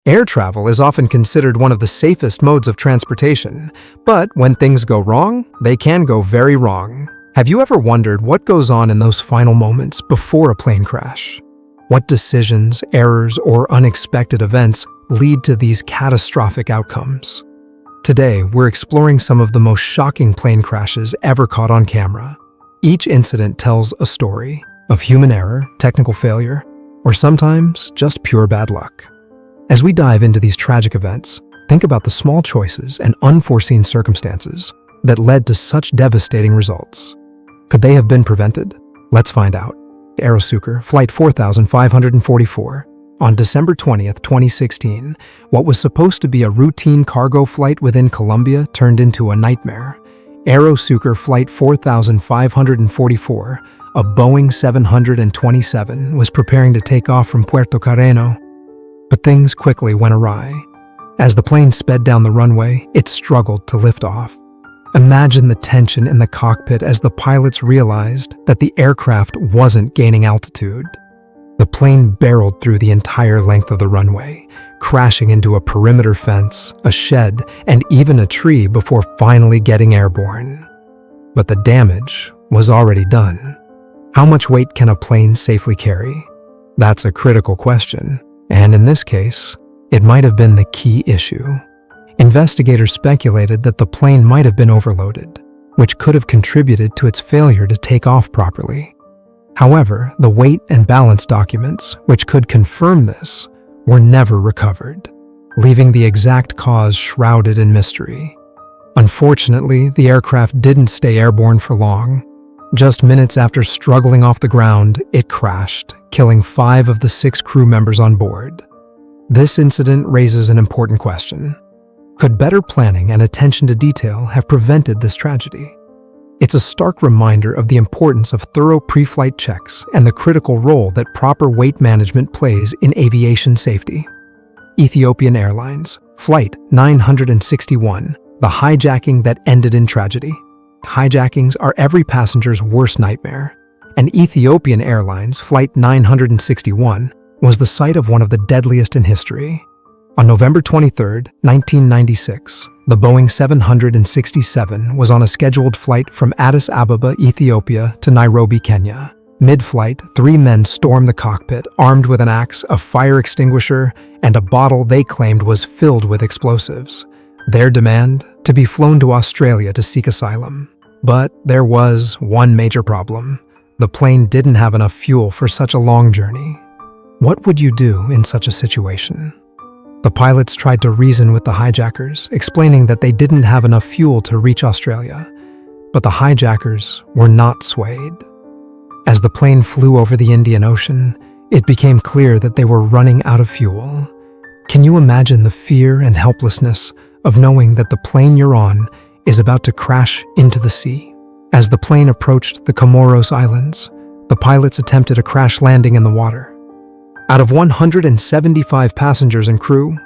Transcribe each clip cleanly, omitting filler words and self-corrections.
Air travel is often considered one of the safest modes of transportation, but when things go wrong, they can go very wrong. Have you ever wondered what goes on in those final moments before a plane crash? What decisions, errors, or unexpected events lead to these catastrophic outcomes? Today, we're exploring some of the most shocking plane crashes ever caught on camera. Each incident tells a story of human error, technical failure, or sometimes just pure bad luck. As we dive into these tragic events, think about the small choices and unforeseen circumstances that led to such devastating results. Could they have been prevented? Let's find out. Aerosuker Flight 4544. On December 20th, 2016, what was supposed to be a routine cargo flight within Colombia turned into a nightmare. Aerosuker Flight 4544, a Boeing 727, was preparing to take off from Puerto Carreno. But things quickly went awry. As the plane sped down the runway, it struggled to lift off. Imagine the tension in the cockpit as the pilots realized that the aircraft wasn't gaining altitude. The plane barreled through the entire length of the runway, crashing into a perimeter fence, a shed, and even a tree before finally getting airborne. But the damage was already done. How much weight can a plane safely carry? That's a critical question, and in this case, it might have been the key issue. Investigators speculated that the plane might have been overloaded, which could have contributed to its failure to take off properly. However, the weight and balance documents, which could confirm this, were never recovered, leaving the exact cause shrouded in mystery. Unfortunately, the aircraft didn't stay airborne for long. Just minutes after struggling off the ground, it crashed, killing 5 of the 6 crew members on board. This incident raises an important question. Could better planning and attention to detail have prevented this tragedy? It's a stark reminder of the importance of thorough pre-flight checks and the critical role that proper weight management plays in aviation safety. Ethiopian Airlines, Flight 961, the hijacking that ended in tragedy. Hijackings are every passenger's worst nightmare, and Ethiopian Airlines Flight 961 was the site of one of the deadliest in history. On November 23, 1996, the Boeing 767 was on a scheduled flight from Addis Ababa, Ethiopia to Nairobi, Kenya. Mid-flight, 3 men stormed the cockpit, armed with an axe, a fire extinguisher, and a bottle they claimed was filled with explosives. Their demand? To be flown to Australia to seek asylum. But there was one major problem. The plane didn't have enough fuel for such a long journey. What would you do in such a situation? The pilots tried to reason with the hijackers, explaining that they didn't have enough fuel to reach Australia. But the hijackers were not swayed. As the plane flew over the Indian Ocean, it became clear that they were running out of fuel. Can you imagine the fear and helplessness of knowing that the plane you're on is about to crash into the sea? As the plane approached the Comoros Islands, the pilots attempted a crash landing in the water. Out of 175 passengers and crew,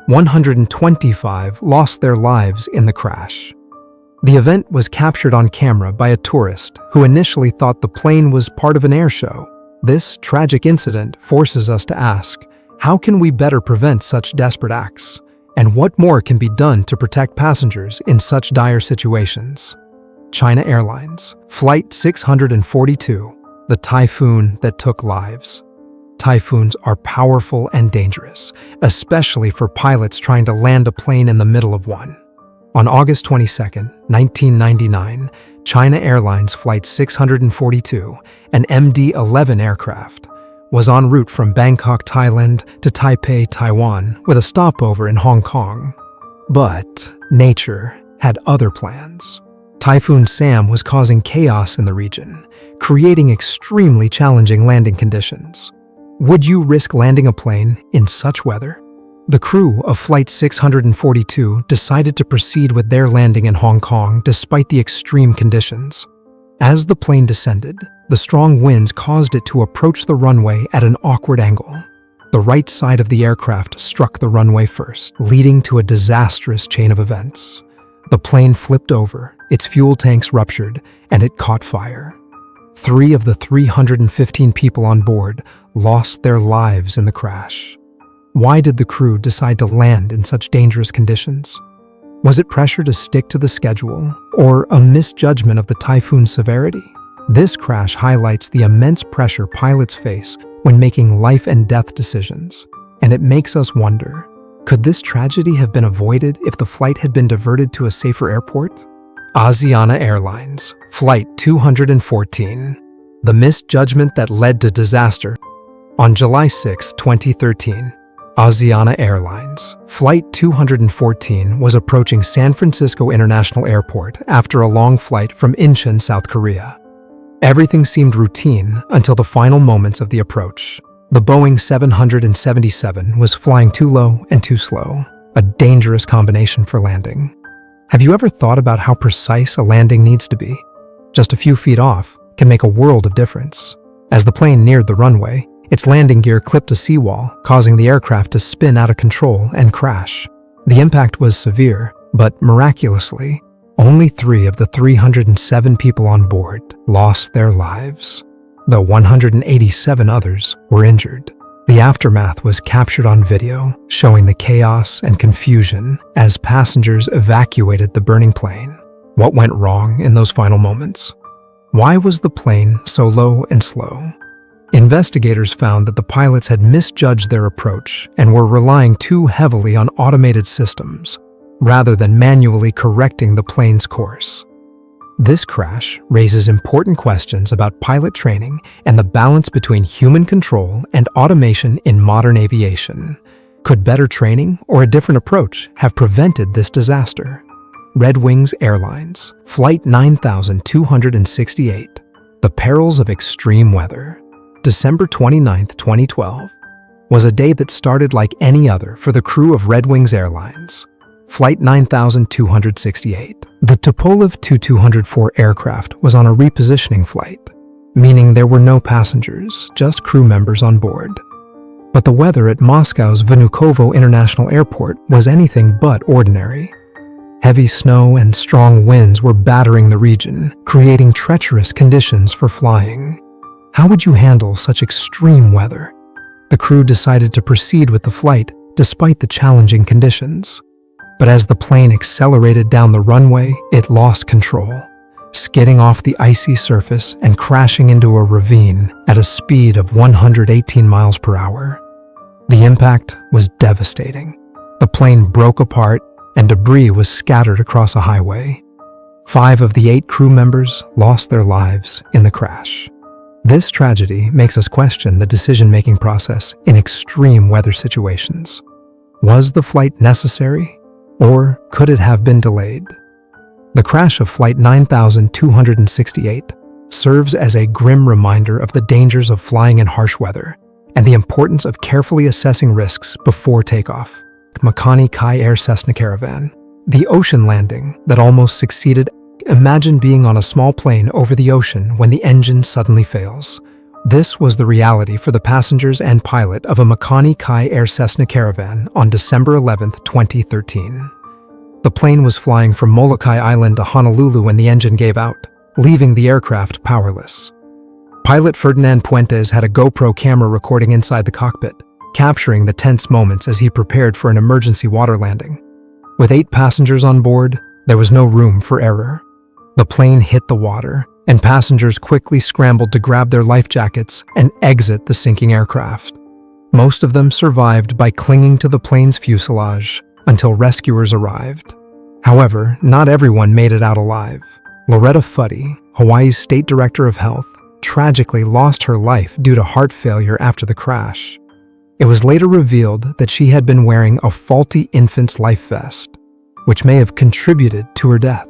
125 lost their lives in the crash. The event was captured on camera by a tourist who initially thought the plane was part of an air show. This tragic incident forces us to ask, how can we better prevent such desperate acts? And what more can be done to protect passengers in such dire situations? China Airlines, Flight 642, the typhoon that took lives. Typhoons are powerful and dangerous, especially for pilots trying to land a plane in the middle of one. On August 22, 1999, China Airlines Flight 642, an MD-11 aircraft, was en route from Bangkok, Thailand to Taipei, Taiwan, with a stopover in Hong Kong. But nature had other plans. Typhoon Sam was causing chaos in the region, creating extremely challenging landing conditions. Would you risk landing a plane in such weather? The crew of Flight 642 decided to proceed with their landing in Hong Kong despite the extreme conditions. As the plane descended, the strong winds caused it to approach the runway at an awkward angle. The right side of the aircraft struck the runway first, leading to a disastrous chain of events. The plane flipped over, its fuel tanks ruptured, and it caught fire. 3 of the 315 people on board lost their lives in the crash. Why did the crew decide to land in such dangerous conditions? Was it pressure to stick to the schedule, or a misjudgment of the typhoon's severity? This crash highlights the immense pressure pilots face when making life and death decisions, and it makes us wonder, could this tragedy have been avoided if the flight had been diverted to a safer airport? American Airlines, Flight 214. The misjudgment that led to disaster. On July 6, 2013, American Airlines, Flight 214 was approaching San Francisco International Airport after a long flight from Incheon, South Korea. Everything seemed routine until the final moments of the approach. The Boeing 777 was flying too low and too slow, a dangerous combination for landing. Have you ever thought about how precise a landing needs to be? Just a few feet off can make a world of difference. As the plane neared the runway, its landing gear clipped a seawall, causing the aircraft to spin out of control and crash. The impact was severe, but miraculously, only 3 of the 307 people on board lost their lives, though 187 others were injured. The aftermath was captured on video, showing the chaos and confusion as passengers evacuated the burning plane. What went wrong in those final moments? Why was the plane so low and slow? Investigators found that the pilots had misjudged their approach and were relying too heavily on automated systems, rather than manually correcting the plane's course. This crash raises important questions about pilot training and the balance between human control and automation in modern aviation. Could better training or a different approach have prevented this disaster? Red Wings Airlines, Flight 9268. The perils of extreme weather. December 29, 2012, was a day that started like any other for the crew of Red Wings Airlines. Flight 9268. The Tupolev Tu-204 aircraft was on a repositioning flight, meaning there were no passengers, just crew members on board. But the weather at Moscow's Vnukovo International Airport was anything but ordinary. Heavy snow and strong winds were battering the region, creating treacherous conditions for flying. How would you handle such extreme weather? The crew decided to proceed with the flight despite the challenging conditions. But as the plane accelerated down the runway, it lost control, skidding off the icy surface and crashing into a ravine at a speed of 118 miles per hour. The impact was devastating. The plane broke apart and debris was scattered across a highway. 5 of the 8 crew members lost their lives in the crash. This tragedy makes us question the decision-making process in extreme weather situations. Was the flight necessary? Or could it have been delayed? The crash of Flight 9268 serves as a grim reminder of the dangers of flying in harsh weather and the importance of carefully assessing risks before takeoff. Makani Kai Air Cessna Caravan. The ocean landing that almost succeeded. Imagine being on a small plane over the ocean when the engine suddenly fails. This was the reality for the passengers and pilot of a Makani Kai Air Cessna Caravan on December 11, 2013. The plane was flying from Molokai Island to Honolulu when the engine gave out, leaving the aircraft powerless. Pilot Ferdinand Puentes had a GoPro camera recording inside the cockpit, capturing the tense moments as he prepared for an emergency water landing. With 8 passengers on board, there was no room for error. The plane hit the water, and passengers quickly scrambled to grab their life jackets and exit the sinking aircraft. Most of them survived by clinging to the plane's fuselage until rescuers arrived. However, not everyone made it out alive. Loretta Fuddy, Hawaii's State Director of Health, tragically lost her life due to heart failure after the crash. It was later revealed that she had been wearing a faulty infant's life vest, which may have contributed to her death.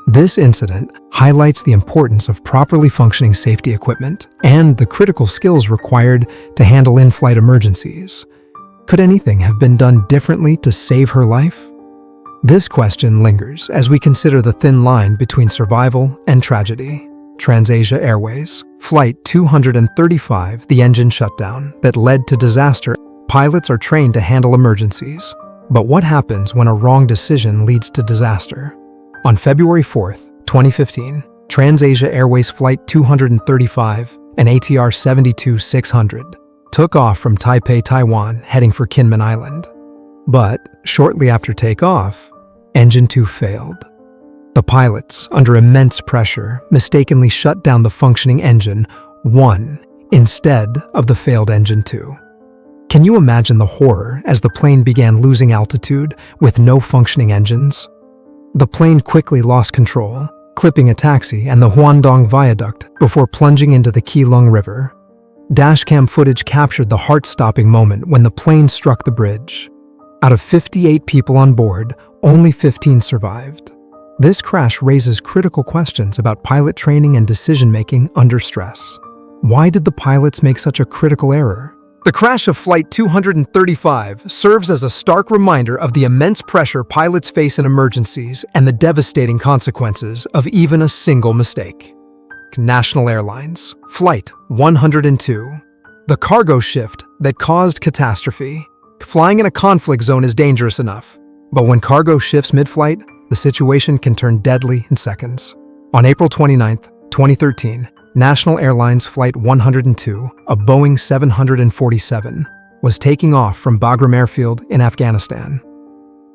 This incident highlights the importance of properly functioning safety equipment and the critical skills required to handle in-flight emergencies. Could anything have been done differently to save her life? This question lingers as we consider the thin line between survival and tragedy. TransAsia Airways, Flight 235, the engine shutdown that led to disaster. Pilots are trained to handle emergencies. But what happens when a wrong decision leads to disaster? On February 4, 2015, TransAsia Airways Flight 235, an ATR 72-600, took off from Taipei, Taiwan, heading for Kinmen Island. But shortly after takeoff, Engine 2 failed. The pilots, under immense pressure, mistakenly shut down the functioning Engine 1 instead of the failed Engine 2. Can you imagine the horror as the plane began losing altitude with no functioning engines? The plane quickly lost control, clipping a taxi and the Huandong Viaduct before plunging into the Keelung River. Dashcam footage captured the heart-stopping moment when the plane struck the bridge. Out of 58 people on board, only 15 survived. This crash raises critical questions about pilot training and decision-making under stress. Why did the pilots make such a critical error? The crash of Flight 235 serves as a stark reminder of the immense pressure pilots face in emergencies and the devastating consequences of even a single mistake. National Airlines, Flight 102. The cargo shift that caused catastrophe. Flying in a conflict zone is dangerous enough, but when cargo shifts mid-flight, the situation can turn deadly in seconds. On April 29, 2013, National Airlines Flight 102, a Boeing 747, was taking off from Bagram Airfield in Afghanistan.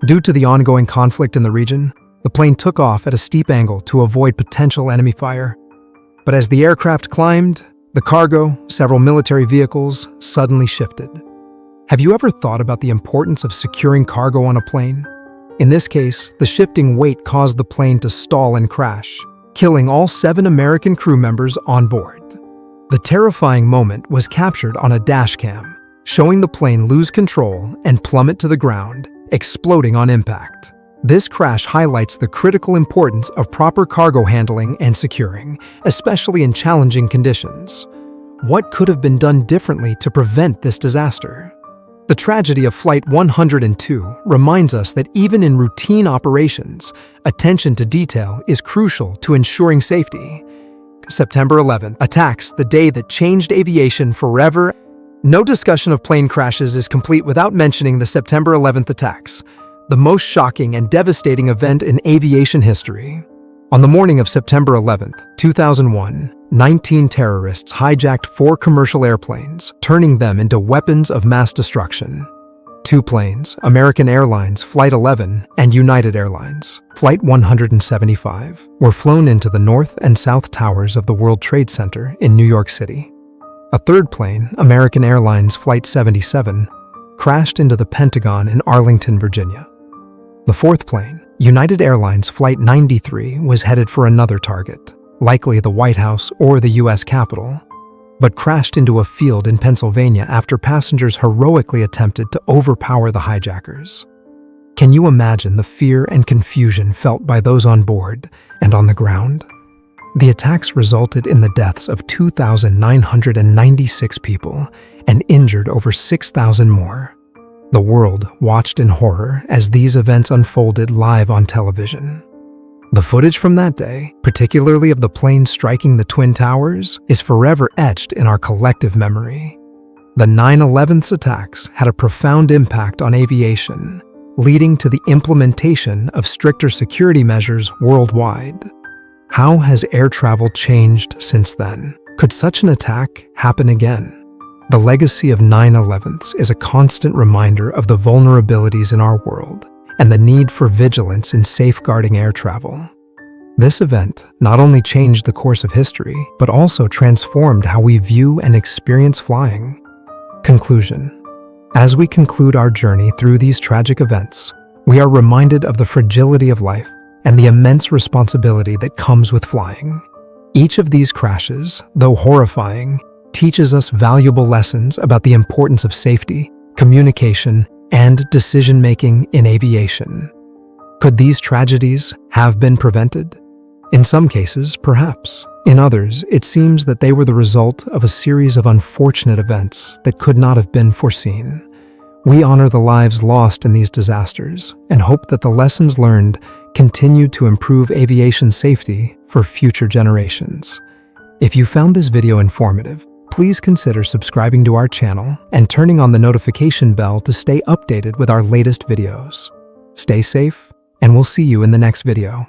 Due to the ongoing conflict in the region, the plane took off at a steep angle to avoid potential enemy fire. But as the aircraft climbed, the cargo, several military vehicles, suddenly shifted. Have you ever thought about the importance of securing cargo on a plane? In this case, the shifting weight caused the plane to stall and crash, killing all 7 American crew members on board. The terrifying moment was captured on a dashcam, showing the plane lose control and plummet to the ground, exploding on impact. This crash highlights the critical importance of proper cargo handling and securing, especially in challenging conditions. What could have been done differently to prevent this disaster? The tragedy of Flight 102 reminds us that even in routine operations, attention to detail is crucial to ensuring safety. September 11th, attacks, the day that changed aviation forever. No discussion of plane crashes is complete without mentioning the September 11th attacks, the most shocking and devastating event in aviation history. On the morning of September 11th, 2001, 19 terrorists hijacked 4 commercial airplanes, turning them into weapons of mass destruction. 2 planes, American Airlines Flight 11 and United Airlines Flight 175, were flown into the north and south towers of the World Trade Center in New York City. A 3rd plane, American Airlines Flight 77, crashed into the Pentagon in Arlington, Virginia. The 4th plane, United Airlines Flight 93, was headed for another target, likely the White House or the U.S. Capitol, but crashed into a field in Pennsylvania after passengers heroically attempted to overpower the hijackers. Can you imagine the fear and confusion felt by those on board and on the ground? The attacks resulted in the deaths of 2,996 people and injured over 6,000 more. The world watched in horror as these events unfolded live on television. The footage from that day, particularly of the plane striking the Twin Towers, is forever etched in our collective memory. The 9/11's attacks had a profound impact on aviation, leading to the implementation of stricter security measures worldwide. How has air travel changed since then? Could such an attack happen again? The legacy of 9/11's is a constant reminder of the vulnerabilities in our world and the need for vigilance in safeguarding air travel. This event not only changed the course of history, but also transformed how we view and experience flying. Conclusion. As we conclude our journey through these tragic events, we are reminded of the fragility of life and the immense responsibility that comes with flying. Each of these crashes, though horrifying, teaches us valuable lessons about the importance of safety, communication, and decision-making in aviation. Could these tragedies have been prevented? In some cases, perhaps. In others, it seems that they were the result of a series of unfortunate events that could not have been foreseen. We honor the lives lost in these disasters and hope that the lessons learned continue to improve aviation safety for future generations. If you found this video informative, please consider subscribing to our channel and turning on the notification bell to stay updated with our latest videos. Stay safe, and we'll see you in the next video.